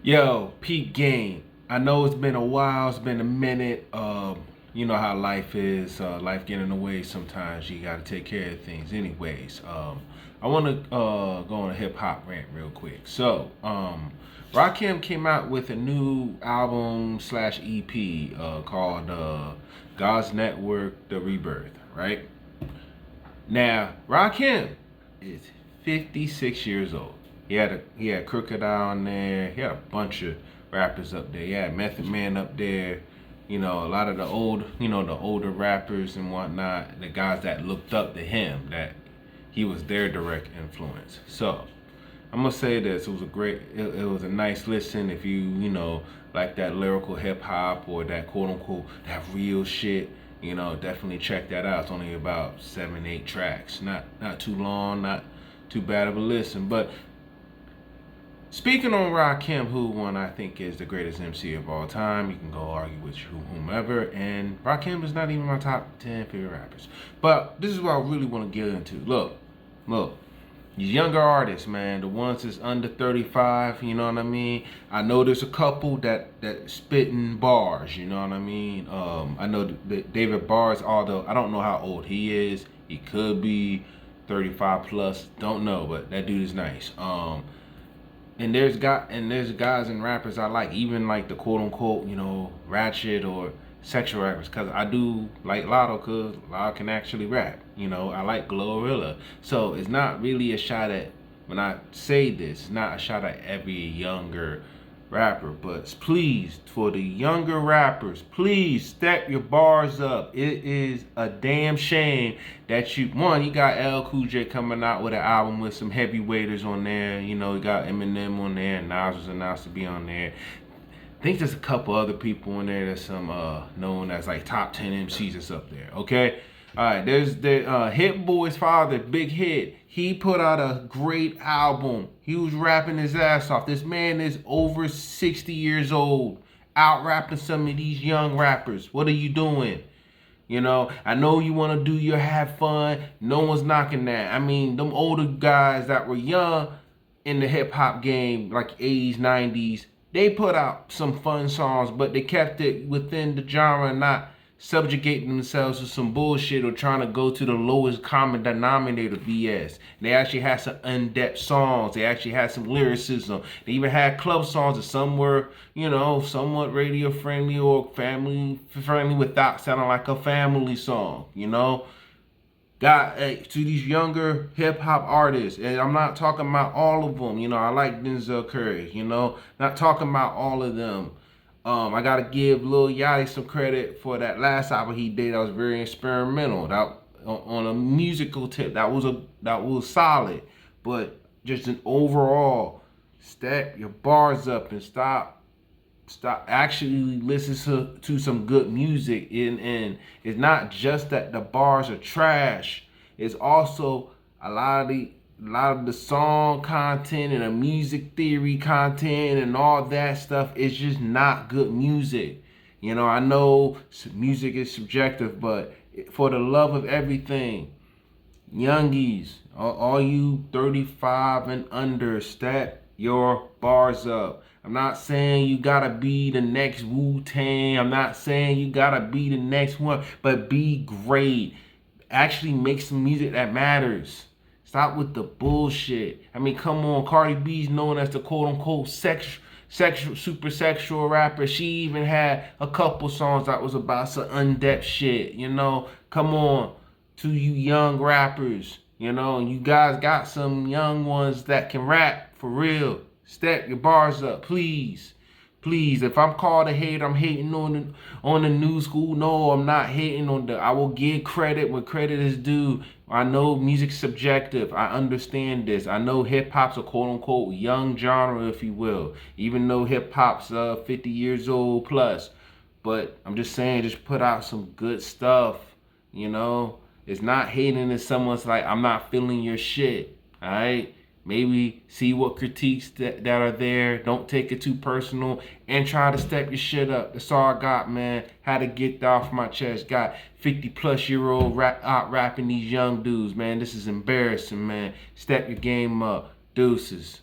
Yo, peak game. I know it's been a while, it's been a minute. You know how life is. Life getting in the way sometimes. You gotta take care of things. Anyways, I wanna go on a hip hop rant real quick. Rakim came out with a new album slash EP called God's Network: The Rebirth. Right now, Rakim is 56 years old. He had Crocodile on there. He had a bunch of rappers up there. He had Method Man up there. You know, a lot of the older rappers and whatnot, the guys that looked up to him, that he was their direct influence. So I'm gonna say this: it was a nice listen if you like that lyrical hip hop or that quote unquote that real shit. Definitely check that out. It's only about 7, 8 tracks. Not too long, not too bad of a listen. But speaking on Rakim, who one I think is the greatest MC of all time, you can go argue with whomever, and Rakim is not even my top 10 favorite rappers. But this is what I really want to get into. Look, these younger artists, man, the ones that's under 35, you know what I mean? I know there's a couple that spitting bars, you know what I mean? I know that David Bars, although I don't know how old he is, he could be 35 plus, don't know, but that dude is nice. And there's guys and rappers I like, even like the quote unquote, ratchet or sexual rappers, cause I do like Lotto, cause Lotto can actually rap. I like Glorilla, so it's not really a shot at when I say this, it's not a shot at every younger rapper, but please, for the younger rappers, please step your bars up. It is a damn shame that you got L Cool J coming out with an album with some heavyweighters on there. You got Eminem on there, and Nas was announced to be on there. I think there's a couple other people in there. There's some known as like top 10 MCs that's up there. Okay. All right. There's the Hit Boy's father, Big Hit. He put out a great album. He was rapping his ass off. This man is over 60 years old, out rapping some of these young rappers. What are you doing? I know you want to do your have fun. No one's knocking that. I mean, them older guys that were young in the hip hop game, like 80s, 90s, they put out some fun songs, but they kept it within the genre, not subjugating themselves to some bullshit or trying to go to the lowest common denominator BS. They actually had some in-depth songs. They actually had some lyricism. They even had club songs that some were, somewhat radio friendly or family friendly without sounding like a family song. Got to these younger hip hop artists, and I'm not talking about all of them. I like Denzel Curry. Not talking about all of them. I gotta give Lil Yachty some credit for that last album he did. That was very experimental. That on a musical tip, that was solid. But just an overall, step your bars up and stop actually listen to some good music, and it's not just that the bars are trash. It's also a lot of the song content and the music theory content and all that stuff is just not good music. I know music is subjective, but for the love of everything, youngies, all you 35 and under, step your bars up. I'm not saying you gotta be the next Wu-Tang. I'm not saying you gotta be the next one, but be great. Actually make some music that matters. Stop with the bullshit. I mean, come on. Cardi B's known as the quote unquote super sexual rapper. She even had a couple songs that was about some in-depth shit. Come on, to you young rappers. You guys got some young ones that can rap for real. Step your bars up, please. Please, if I'm called a hater, I'm hating on the new school. No, I'm not hating on the. I will give credit when credit is due. I know music's subjective. I understand this. I know hip hop's a quote unquote young genre, if you will. Even though hip hop's 50 years old plus, but I'm just saying, just put out some good stuff. It's not hating if someone's like, I'm not feeling your shit. All right. Maybe see what critiques that are there. Don't take it too personal and try to step your shit up. That's all I got, man. Had to get that off my chest. Got 50-plus-year-old out rapping these young dudes, man. This is embarrassing, man. Step your game up. Deuces.